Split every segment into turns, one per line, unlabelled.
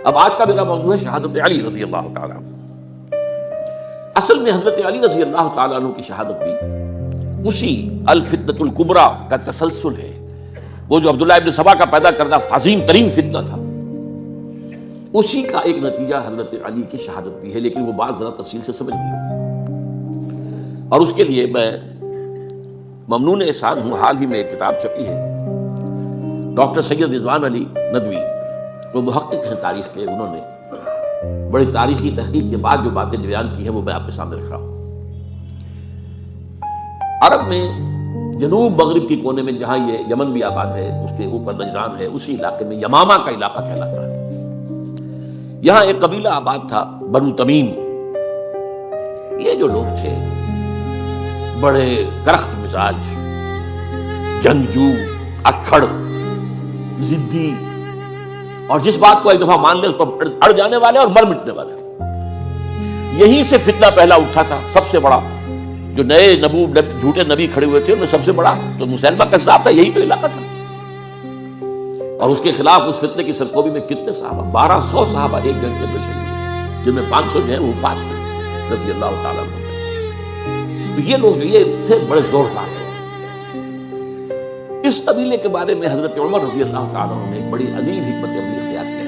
اب آج کا میرا موضوع ہے شہادت علی رضی اللہ تعالیٰ عنہ۔ اصل میں حضرت علی رضی اللہ تعالیٰ عنہ کی شہادت بھی اسی الفتنۃ الکبریٰ کا تسلسل ہے۔ وہ جو عبداللہ ابن سبا کا پیدا کردہ عظیم ترین فتنہ تھا، اسی کا ایک نتیجہ حضرت علی کی شہادت بھی ہے، لیکن وہ بات ذرا تفصیل سے سمجھ لیجیے۔ اور اس کے لیے میں ممنون احسان ہوں، حال ہی میں ایک کتاب چھپی ہے، ڈاکٹر سید رضوان علی ندوی، وہ محقق ہیں تاریخ کے، انہوں نے بڑی تاریخی تحقیق کے بعد جو باتیں بیان کی ہیں وہ میں آپ کے سامنے رکھ رہا ہوں۔ عرب میں جنوب مغرب کی کونے میں جہاں یہ یمن بھی آباد ہے، اس کے اوپر نجران ہے، اسی علاقے میں یمامہ کا علاقہ کہلاتا ہے۔ یہاں ایک قبیلہ آباد تھا، بنو تمیم۔ یہ جو لوگ تھے بڑے کرخت مزاج، جنگجو، اکھڑ، ضدی، اور جس بات کو ایک دفعہ مان لے اس پر اڑ جانے والے اور مر مٹنے والے۔ یہیں سے فتنہ پہلا اٹھا تھا، سب سے بڑا جو نئے جھوٹے نبی کھڑے ہوئے تھے ان میں سب سے بڑا تو مسلمہ کذاب تھا، یہی تو علاقہ تھا۔ اور اس کے خلاف اس فتنے کی سرکوبی میں کتنے صحابہ، 1200 صحابہ ایک جنگ کے اندر شہید ہوئے، جن میں 500 جو ہیں وہ حفاظ تھے رضی اللہ تعالیٰ عنہ۔ تو یہ لوگ یہ تھے بڑے زوردار تھے۔ اس قبیلے کے بارے میں حضرت عمر رضی اللہ تعالیٰ عنہ نے ایک بڑی عظیم حکمت عملی اختیار کی،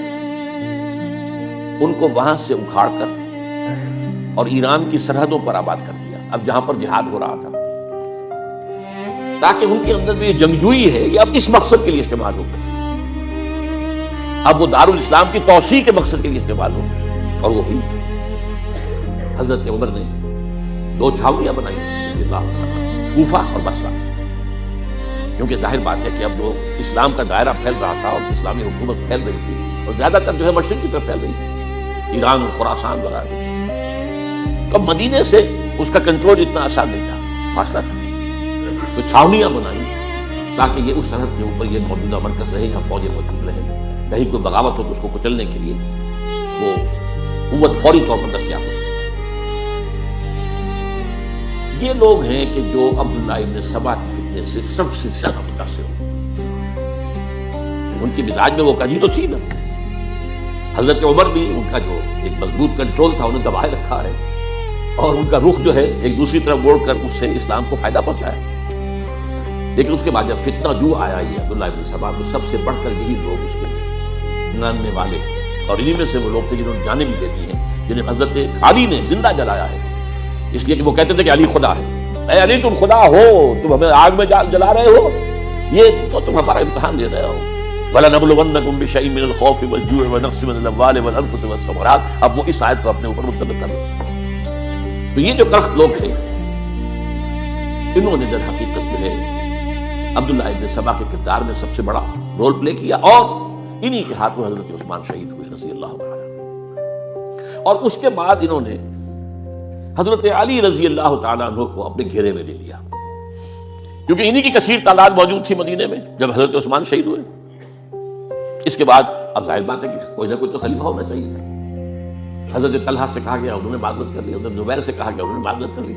ان کو وہاں سے اکھاڑ کر اور ایران کی سرحدوں پر آباد کر دیا، اب جہاں پر جہاد ہو رہا تھا، تاکہ ان کے اندر بھی یہ جنگجوئی ہے یہ اب اس مقصد کے لیے استعمال ہو، اب وہ دارالاسلام کی توسیع کے مقصد کے لیے استعمال ہو۔ اور وہ ہوئی، حضرت عمر نے 2 چھاؤنیاں بنائی رضی اللہ تعالیٰ، کوفہ اور بصرہ، کیونکہ ظاہر بات ہے کہ اب جو اسلام کا دائرہ پھیل رہا تھا اور اسلامی حکومت پھیل رہی تھی، اور زیادہ تر جو ہے مشرق کی طرف پھیل رہی تھی، ایران اور خراسان وغیرہ، تو مدینے سے اس کا کنٹرول اتنا آسان نہیں تھا، فاصلہ تھا، تو چھاونیاں بنائی تاکہ یہ اس سرحد کے اوپر یہ موجودہ مرکز رہے، یہاں فوجیں موجود رہیں، کہیں کوئی بغاوت ہو تو اس کو کچلنے کے لیے وہ قوت فوری طور پر دستیاب ہو سکے۔ یہ لوگ ہیں کہ جو عبداللہ ابن سبا کی فتنے سے سب سے زیادہ متاثر ہوئے۔ ان کی مزاج میں وہ کجی تو تھی نا، حضرت عمر بھی ان کا جو ایک مضبوط کنٹرول تھا انہیں دبائے رکھا ہے، اور ان کا رخ جو ہے ایک دوسری طرف موڑ کر اس سے اسلام کو فائدہ پہنچایا۔ لیکن اس کے بعد جب فتنہ جو آیا یہ عبداللہ ابن سبا، تو سب سے بڑھ کر یہی لوگ اس کے ماننے والے، اور انہی میں سے وہ لوگ تھے جنہوں نے جانیں بھی دے دی ہیں، جنہیں حضرت علی نے زندہ جلایا ہے، اس لیے کہ وہ کہتے تھے کہ علی خدا ہے۔ اے علی تم خدا ہو، تم ہمیں آگ میں جلا رہے ہو، یہ تو تم ہمارا امتحان لے رہے ہو۔ وَلَنَبْلُوَنَّكُمْ بِشَيْءٍ مِّنَ الْخَوْفِ وَالْجُوعِ وَنَقْصٍ مِّنَ الْأَمْوَالِ وَالْأَنفُسِ وَالثَّمَرَاتِ۔ اب وہ اس آیت کو اپنے اوپر منطبق کر لو۔ تو یہ جو کرخت لوگ تھے، انہوں نے در حقیقت جو ہے عبداللہ ابن سبا کے کردار میں سب سے بڑا رول پلے کیا، اور انہی کے ہاتھوں حضرت عثمان شہید ہوئے رضی اللہ تعالیٰ۔ اور اس کے بعد انہوں نے حضرت علی رضی اللہ تعالیٰ عنہ کو اپنے گھیرے میں لے لیا، کیونکہ انہی کی کثیر تعداد موجود تھی مدینے میں جب حضرت عثمان شہید ہوئے۔ اس کے بعد اب ظاہر بات ہے کہ کوئی نہ کوئی تو خلیفہ ہونا چاہیے تھا۔ حضرت طلحہ سے کہا گیا انہوں نے معذرت کر لی، حضرت زبیر سے کہا گیا انہوں نے معذرت کر لی۔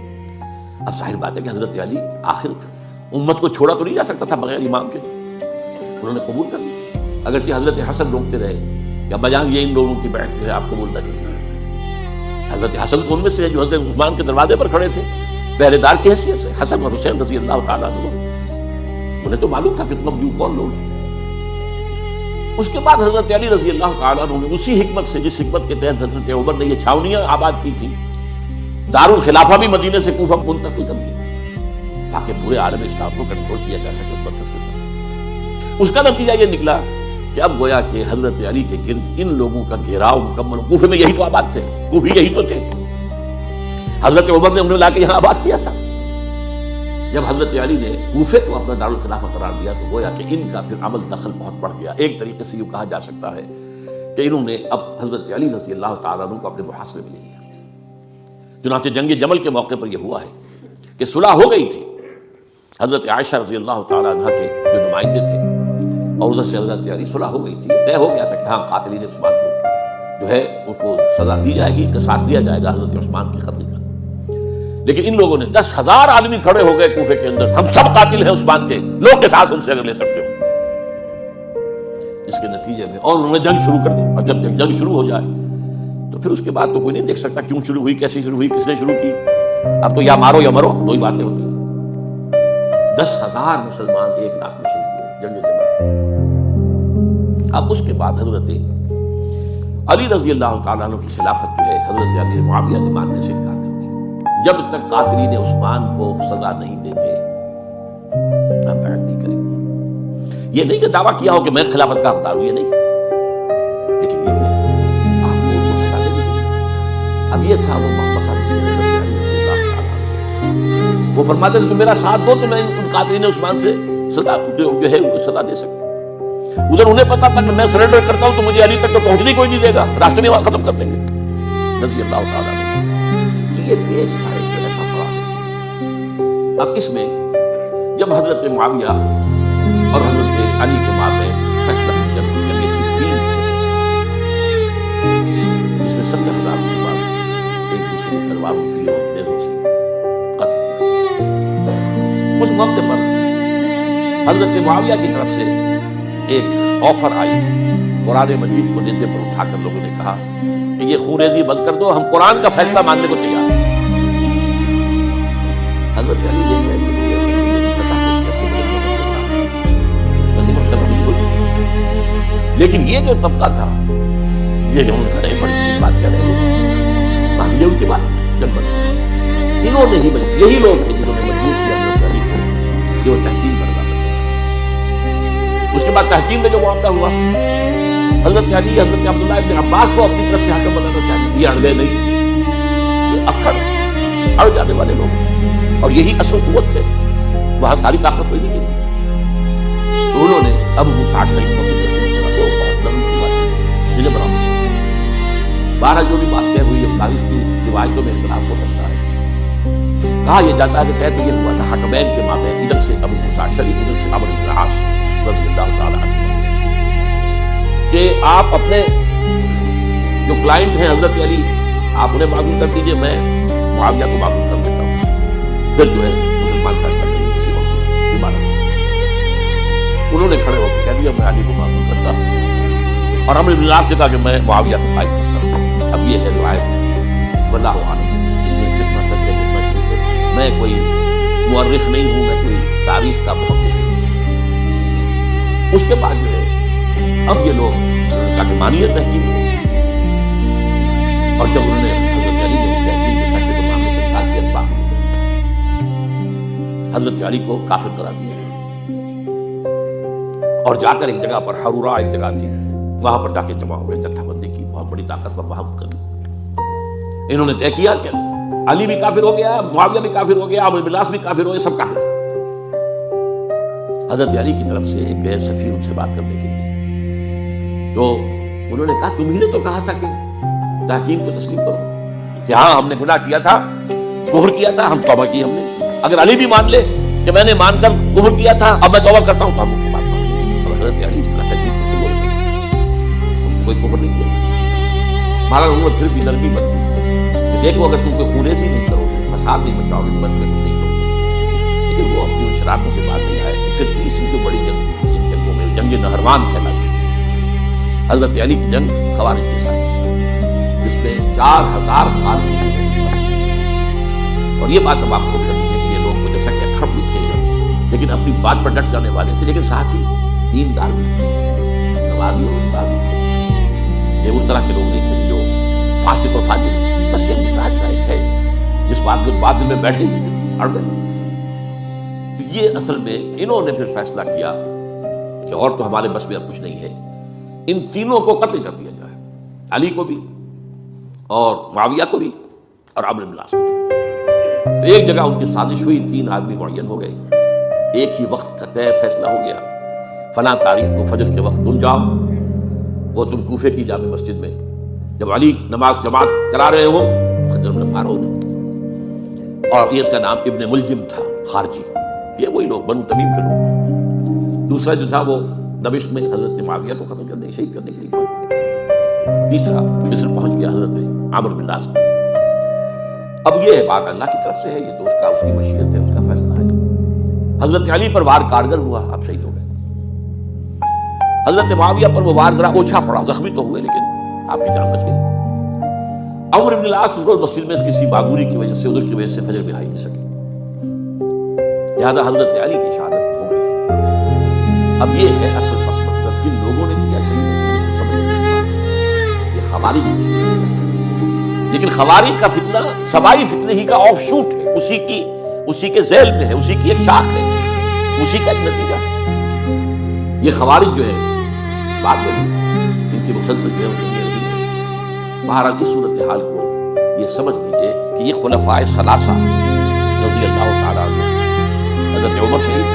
اب ظاہر بات ہے کہ حضرت علی آخر امت کو چھوڑا تو نہیں جا سکتا تھا بغیر امام کے، انہوں نے قبول کر لی، اگرچہ حضرت حسن روکتے رہے کہ ابا جان یہ ان لوگوں کی بیعت جو ہے آپ قبول نہ کیجیے۔ حضرت حسن تو ان میں سے جو حضرت عثمان کے دروازے پر کھڑے تھے پہرے دار کی حیثیت سے، حسن اور حسین رضی اللہ تعالیٰ عنہ، انہیں تو معلوم تھا فتنہ جو کون لوگ ہیں۔ اس کے بعد حضرت علی رضی اللہ تعالیٰ عنہ نے اسی حکمت سے، جس حکمت کے تحت حضرت عمر نے یہ چھاونیاں آباد کی تھی، دارالخلافہ بھی مدینے سے کوفہ منتقل کر دیا تاکہ پورے عالم اسلام کو کنٹرول کیا جا سکے مرکز کے ساتھ۔ اس کا نتیجہ یہ نکلا کہ اب گویا کہ حضرت علی کے گرد ان لوگوں کا گھیراؤ مکمل، کوفے میں یہی تو آباد تھے، کوفی یہی تو تھے، حضرت عمر نے انہیں لا کے یہاں آباد کیا تھا۔ جب حضرت علی نے کوفے کو اپنا دارالخلافہ قرار دیا تو گویا کہ ان کا پھر عمل دخل بہت بڑھ گیا۔ ایک طریقے سے یہ کہا جا سکتا ہے کہ انہوں نے اب حضرت علی رضی اللہ تعالیٰ عنہ کو اپنے محاصرے میں لے لیا۔ چنانچہ جنگ جمل کے موقع پر یہ ہوا ہے کہ صلح ہو گئی تھی، حضرت عائشہ رضی اللہ تعالیٰ عنہ کے جو نمائندے تھے اور ادھر سے حضرت علی، صلح ہو گئی تھی، طے ہو گیا تھا کہ ہاں قاتلین عثمان کو جو ہے ان کو سزا دی جائے گی، قصاص دیا جائے گا حضرت عثمان کے قتل کا۔ لیکن ان لوگوں نے 10,000 آدمی کھڑے ہو گئے کوفے کے اندر، ہم سب قاتل ہیں عثمان کے، لوگ قصاص ان سے اگر لے سکتے ہو۔ اس کے نتیجے میں، اور انہوں نے جنگ شروع کر دی. اور جب جنگ شروع ہو جائے تو پھر اس کے بعد تو کوئی نہیں دیکھ سکتا کیوں شروع ہوئی، کیسے شروع ہوئی، کس نے شروع کی. اب تو یا مارو یا مرو، دو ہی باتیں ہوتی ہیں. 10,000 مسلمان ایک رات میں شہید ہوئے جنگ جمل. اب اس کے بعد حضرت علی رضی اللہ تعالیٰ عنہ کی خلافت جو ہے حضرت امیر معاویہ نے ماننے سے انکار کر دی. جب تک قاتلین عثمان کو سزا نہیں دیتے ہم بیعت نہیں کریں گے. یہ نہیں کہ دعویٰ کیا ہو کہ میں خلافت کا حقدار ہوں، یہ نہیں، لیکن یہ کہ آپ نے ان کو سزا دے دی. اب یہ تھا وہ مخمصہ وہ فرماتے ہیں کہ میرا ساتھ دو تو میں ان قاتلین عثمان سے سزا جو ہے ان کو سزا دے سکتا. ادھر انہیں پتا تھا کہ میں سرنڈر کرتا ہوں تو مجھے علی تک تو پہنچنے کوئی نہیں دے گا، راستے میں ختم کر دیں گے رضی اللہ تعالیٰ عنہ. تو یہ پیش تھا ایک ایسا فرق. اب اس میں جب حضرت معاویہ اور حضرت علی کے مابین فیصلہ جب جنگ صفین سے جس میں 70,000 مسلمان ایک دوسرے کی تلواروں تیروں نیزوں سے قتل ہوئے، اس موقع پر حضرت معاویہ کی طرف سے ایک آفر آئی. قرآن مجید کو نیزے پر اٹھا کر لوگوں نے کہا کہ یہ خونریزی بند کر دو، ہم قرآن کا فیصلہ ماننے کو تیار ہیں. حضرت علی دیکھ رہے کہ لیکن یہ جو طبقہ تھا یہ جو ان کا نہیں بڑی چیز بات کر رہے ہیں یہ ان کی بات جب بند انہوں نے ہی بند یہی لوگ تھے جنہوں نے مجبور کیا حضرت علی کو جو تحکیم کرنا. اس کے بعد تحکیم میں جو معاملہ ہوا حضرت علی حضرت عبداللہ ابن عباس کو اپنی طرف سے حاکم بنانا چاہیے. یہ اڑ گئے نہیں، یہ اکڑ اڑ جانے والے لوگ اور یہی اصل قوت تھے، وہاں ساری طاقت کوئی نہیں تھی. تو انہوں نے ابو موسیٰ شریف کو اپنی طرف سے وہ بہت نرم کی بات جنہیں برابر بارہ جو بھی بات طے ہوئی تاریخ کی روایتوں میں اختلاف ہو سکتا ہے. کہا یہ جاتا ہے کہ طے تو یہ ہوا تھا حاکمین کے مابین، ادھر سے ابو موسیٰ شریف ادھر سے عمرو بن العاص رضی اللہ تعالیٰ عنہ، کہ آپ اپنے جو کلائنٹ ہیں حضرت علی آپ انہیں معلوم کر دیجئے، میں معاویہ کو معلوم کر دیتا ہوں، پھر جو ہے مسلمان فیصلہ کریں گے کسی وقت عبادت. انہوں نے کھڑے ہو کے کہہ دیا میں علی کو معلوم کرتا ہوں، اور عمرو بن العاص نے کہا کہ میں معاویہ کو قائم کرتا ہوں. اب یہ ہے روایت واللہ اعلم، اس میں کتنا سچ ہے کتنا جھوٹ ہے. میں کوئی مورخ نہیں ہوں، میں کوئی تاریخ کا محقق نہیں. اس کے بعد جو ہے اب یہ لوگ کہا کہ مانیے تحقیق، اور جب انہوں نے حضرت علی نے اس تحقیق کے فیصلے کو ماننے سے انکار کیا باقی حضرت علی کو کافر قرار دیا اور جا کر ایک جگہ پر حرورا ایک جگہ تھی وہاں پر جا کے جمع ہو گئے، جتھا بندی کی بہت بڑی طاقت پر وہاں کر. انہوں نے طے کیا کہ علی بھی کافر ہو گیا، معاویہ بھی کافر ہو گیا، عمرو بن العاص بھی کافر ہو گئے، سب کافر. حضرت علی کی طرف سے ایک گئے سفیر ان سے بات کرنے کے لیے، تو انہوں نے کہا تم ہی نے تو کہا تھا کہ تحکیم کو تسلیم کرو، کہ ہاں ہم نے گناہ کیا تھا، کفر کیا تھا، ہم توبہ کی ہم نے. اگر علی بھی مان لے کہ میں نے مان کر کفر کیا تھا اب میں توبہ کرتا ہوں تو ہم ان کی بات مان لیں. اب حضرت علی اس طرح تحقیق کیسے بول رہے ہیں؟ کوئی کفر نہیں کیا. ہمارا انہوں نے پھر بھی نرمی برتی کہ دیکھو اگر تم کوئی خونریزی نہیں کرو گے، فساد نہیں مچاؤ گے، بند میں کچھ نہیں کرو گے. لیکن وہ اپنی شرارتوں سے بات نہیں آئے. پھر تیسری جو بڑی جنگ تھی ان جنگوں میں جنگ نہروان کہلاتی ہے، حضرت علی کی جنگ خوارج کے ساتھ، جس میں 4,000 خالدی کی جنگ. اور یہ بات اب آپ کو کرنی ہے کہ یہ لوگ مجھے سکتے کھڑ بھی تھے لیکن اپنی بات پر ڈٹ جانے والے تھے، لیکن ساتھ ہی دیندار بھی تھے، نمازی اور دیندار بھی تھے. یہ اس طرح کے لوگ نہیں تھے جو فاسق اور فاجر. بس یہ مزاج کا ایک ہے جس بات کو بعد میں بیٹھ گئی اڑ گئے. یہ اصل میں انہوں نے پھر فیصلہ کیا کہ اور تو ہمارے بس میں اب کچھ نہیں ہے، ان تینوں کو قتل کر دیا جائے، علی کو بھی اور معاویہ کو بھی اور عمرو بن العاص کو بھی. تو ایک جگہ ان کی سازش ہوئی، 3 آدمی معین ہو گئے، ایک ہی وقت کا طے فیصلہ ہو گیا فلاں تاریخ کو فجر کے وقت تم جاؤ، وہ تم کوفے کی جامع مسجد میں جب علی نماز جماعت کرا رہے ہو خنجر میں مارو انہیں. اور یہ اس کا نام ابن ملجم تھا خارجی، یہ وہی لوگ بنو تمیم کے لوگ. دوسرا جو تھا وہ دمشق میں حضرت معاویہ کو قتل کرنے شہید کرنے کے لیے پہنچ. تیسرا مصر پہنچ گیا حضرت عمرو بن العاص. اب یہ ہے بات اللہ کی طرف سے ہے، یہ تو اس کی مشیت ہے، اس کا فیصلہ ہے. حضرت علی پر وار کارگر ہوا، آپ شہید ہو گئے. حضرت معاویہ پر وہ وار ذرا اوچھا پڑا، زخمی تو ہوئے لیکن آپ کی جان بچ گئی۔ عمرو بن العاص اس روز مسجد میں کسی معذوری کی وجہ سے، عذر کی وجہ سے فجر میں آ ہی نہیں سکی، لہٰذا حضرت علی کی شہادت ہو گئی۔ اب یہ ہے اصل پس منظر، کن لوگوں نے کیا شہید حسین کو سمجھ نہیں، یہ خوارج کی فتنہ ہے، لیکن خوارج کا فتنہ سبائی فتنے ہی کا آف شوٹ ہے، اسی کے ذیل میں ہے، اسی کی ایک شاخ ہے، اسی کا ایک نتیجہ ہے۔ یہ خوارج جو ہے بعد میں ان کی مسلسل جو ہے یہ نہیں ہے۔ بہرحال کی صورتحال کو یہ سمجھ لیجیے کہ یہ خلفائے ثلاثہ رضی اللہ تعالیٰ عنہ، حضرت عمر شہید،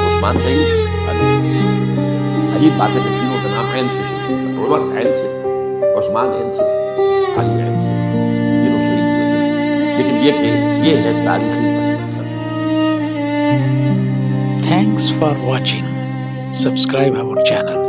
عثمان شہید، علی شہید۔ عجیب بات ہے کہ تینوں کا نام عین سے شہید، عمر عین سے، عثمان عین سے، علی عین سے، تینوں شہید ہوئے، لیکن یہ کہ یہ ہے تاریخی پس منظر۔
Thanks for watching. Subscribe our channel.